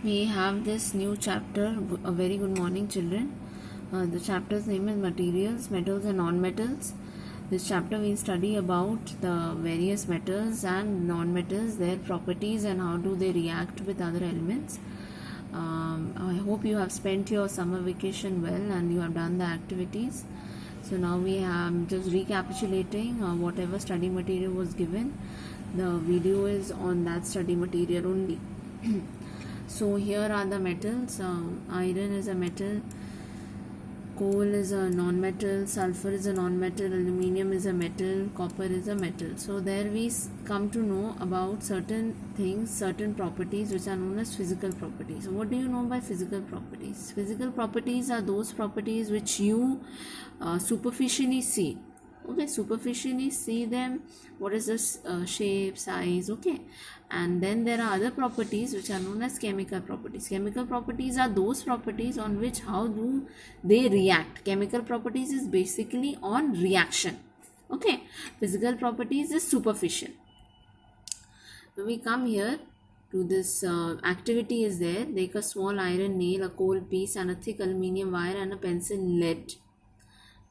We have this new chapter. A very good morning, children. The chapter's name is Materials, Metals and Non-Metals. This chapter we study about the various metals and non-metals, their properties and how do they react with other elements. I hope you have spent your summer vacation well and you have done the activities. So now we have just recapitulating whatever study material was given. The video is on that study material only. So here are the metals. Iron is a metal, coal is a non-metal, sulfur is a non-metal, aluminium is a metal, copper is a metal. So there we come to know about certain things, certain properties which are known as physical properties. So what do you know by physical properties? Physical properties are those properties which you superficially see. Okay, superficially see them, what is the shape, size, okay. And then there are other properties which are known as chemical properties. Chemical properties are those properties on which how do they react. Chemical properties is basically on reaction, okay. Physical properties is superficial. So we come here to this activity is there. Take a small iron nail, a coal piece and a thick aluminium wire and a pencil lead.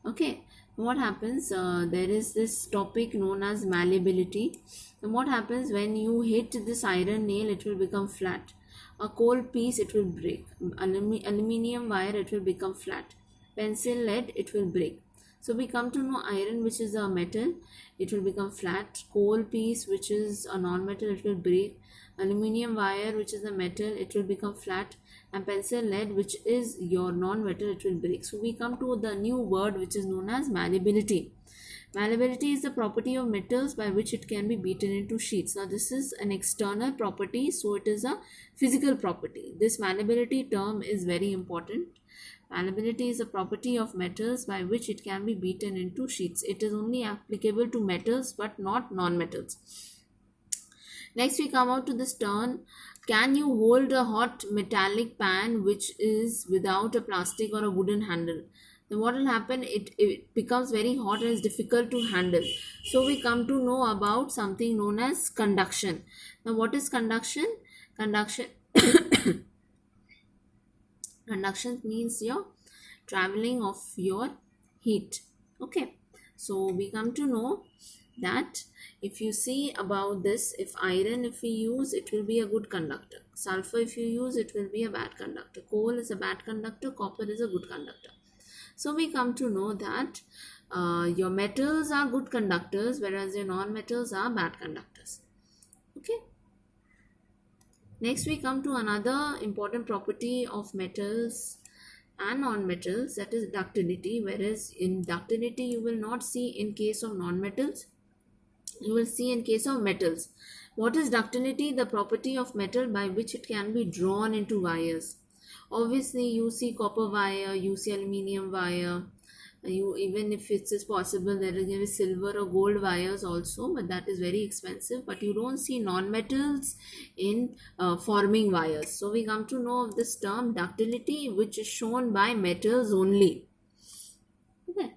Okay, what happens, there is this topic known as malleability. And what happens when you hit this iron nail, it will become flat. A coal piece, it will break. Aluminium wire, it will become flat. Pencil lead, it will break. So we come to know iron, which is a metal, it will become flat. Coal piece, which is a non-metal, it will break. Aluminium wire, which is a metal, it will become flat. And pencil lead, which is your non-metal, it will break. So we come to the new word which is known as malleability. Malleability is the property of metals by which it can be beaten into sheets. Now this is an external property, so it is a physical property. This malleability term is very important. Malleability is a property of metals by which it can be beaten into sheets. It is only applicable to metals but not non-metals. Next we come out to this term. Can you hold a hot metallic pan which is without a plastic or a wooden handle? Then what will happen? It becomes very hot and is difficult to handle. So we come to know about something known as conduction. Now what is conduction? Conduction Conduction means your traveling of your heat. Okay. So we come to know that if you see about this, if iron if we use, it will be a good conductor. Sulfur if you use, it will be a bad conductor. Coal is a bad conductor, copper is a good conductor. So we come to know that your metals are good conductors, whereas your non-metals are bad conductors. Okay. Next we come to another important property of metals and non-metals, that is ductility. Whereas in ductility you will not see in case of non-metals, you will see in case of metals. What is ductility? The property of metal by which it can be drawn into wires. Obviously you see copper wire, you see aluminium wire, you even if it is possible there is maybe silver or gold wires also, but that is very expensive. But you don't see non-metals in forming wires. So we come to know of this term ductility, which is shown by metals only. Okay.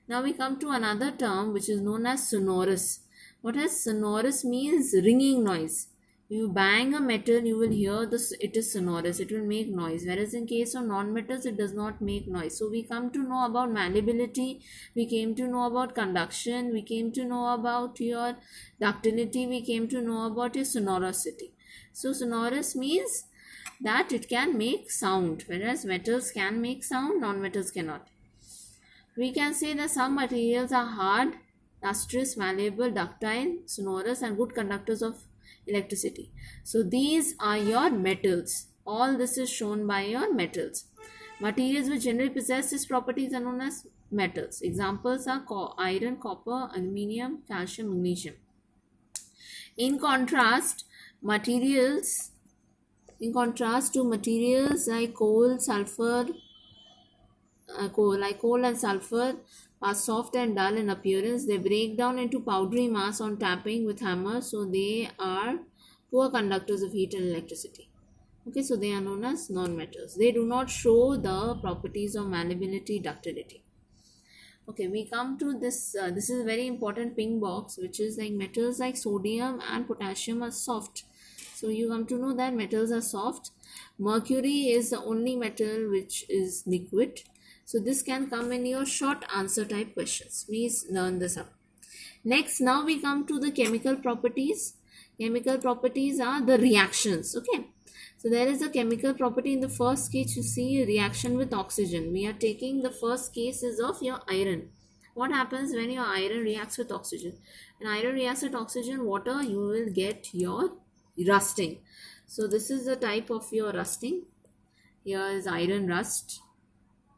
Now we come to another term which is known as sonorous. What is sonorous? Means ringing noise. You bang a metal, you will hear this, it is sonorous, it will make noise. Whereas in case of non-metals, it does not make noise. So we come to know about malleability, we came to know about conduction, we came to know about your ductility, we came to know about your sonorosity. So sonorous means that it can make sound, whereas metals can make sound, non-metals cannot. We can say that some materials are hard, lustrous, malleable, ductile, sonorous and good conductors of electricity. So these are your metals. All this is shown by your metals. Materials which generally possess these properties are known as metals. Examples are iron, copper, aluminium, calcium, magnesium. In contrast to materials like coal, sulfur, coal and sulfur are soft and dull in appearance. They break down into powdery mass on tapping with hammer, so they are poor conductors of heat and electricity. Okay, so they are known as non-metals. They do not show the properties of malleability, ductility. Okay, we come to this. This is a very important pink box, which is like metals like sodium and potassium are soft. So you come to know that metals are soft. Mercury is the only metal which is liquid. So this can come in your short answer type questions. Please learn this up. Next, now we come to the chemical properties. Chemical properties are the reactions. Okay. So there is a chemical property in the first case. You see reaction with oxygen. We are taking the first case is of your iron. What happens when your iron reacts with oxygen? When iron reacts with oxygen, water, you will get your rusting. So this is the type of your rusting. Here is iron rust.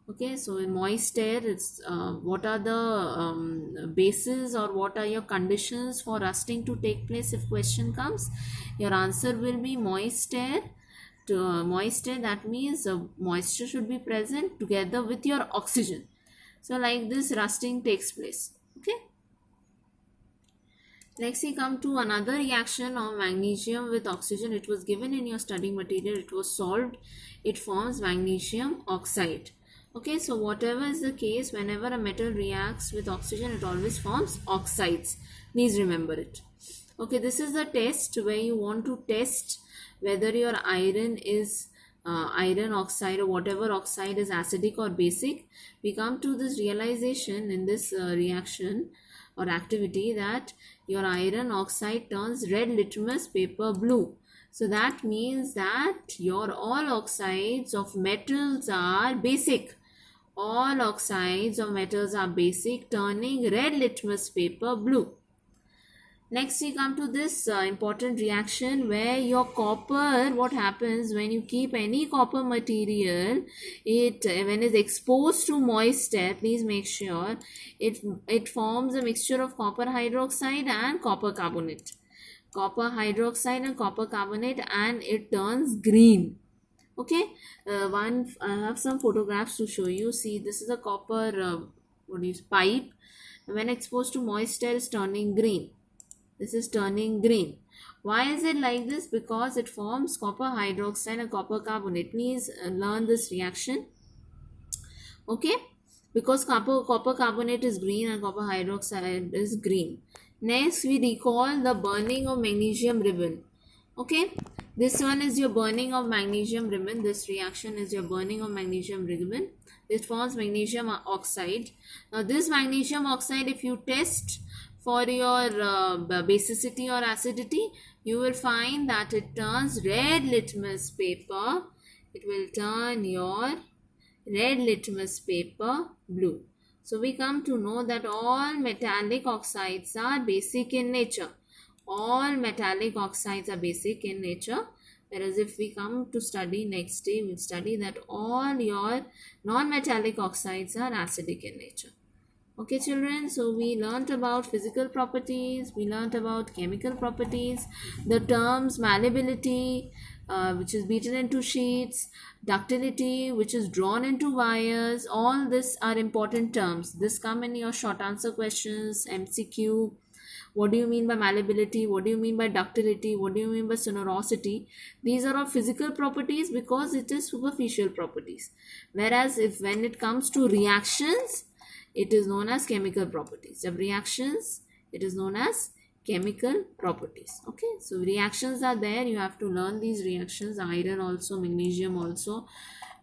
Okay, so in moist air, it's what are the bases or what are your conditions for rusting to take place if question comes? Your answer will be moist air. To moist air, that means moisture should be present together with your oxygen. So like this rusting takes place. Okay. Next we come to another reaction of magnesium with oxygen. It was given in your study material. It was solved. It forms magnesium oxide. Okay, so whatever is the case, whenever a metal reacts with oxygen, it always forms oxides. Please remember it. Okay, this is the test where you want to test whether your iron is iron oxide or whatever oxide is acidic or basic. We come to this realization in this reaction or activity that your iron oxide turns red litmus paper blue. So that means that your all oxides of metals are basic. All oxides of metals are basic, turning red litmus paper blue. Next we come to this important reaction where your copper, what happens when you keep any copper material, it when it's exposed to moist air, please make sure it forms a mixture of copper hydroxide and copper carbonate. Copper hydroxide and copper carbonate, and it turns green. Okay, I have some photographs to show you. See, this is a copper pipe. When exposed to moist air, it's turning green. This is turning green. Why is it like this? Because it forms copper hydroxide and copper carbonate. Please learn this reaction. Okay, because copper carbonate is green and copper hydroxide is green. Next, we recall the burning of magnesium ribbon. Okay, this one is your burning of magnesium ribbon. This reaction is your burning of magnesium ribbon. It forms magnesium oxide. Now this magnesium oxide, if you test for your basicity or acidity, you will find that it turns red litmus paper. It will turn your red litmus paper blue. So we come to know that all metallic oxides are basic in nature. All metallic oxides are basic in nature, whereas if we come to study next day, we'll study that all your non-metallic oxides are acidic in nature. Okay children, so we learnt about physical properties, we learnt about chemical properties, the terms malleability, which is beaten into sheets, ductility, which is drawn into wires. All this are important terms. This come in your short answer questions, MCQ. What do you mean by malleability? What do you mean by ductility? What do you mean by sonorosity? These are all physical properties because it is superficial properties. Whereas if when it comes to reactions, it is known as chemical properties. Of reactions, it is known as chemical properties. Okay, so reactions are there. You have to learn these reactions. Iron also, magnesium also,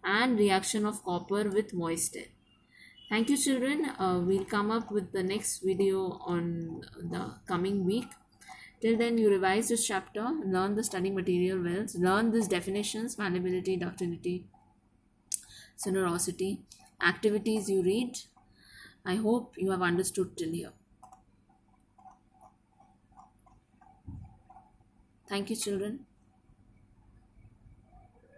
and reaction of copper with moist air. Thank you children. We'll come up with the next video on the coming week. Till then, you revise this chapter, learn the study material well, learn these definitions, malleability, ductility, sonorosity, activities you read. I hope you have understood till here. Thank you children.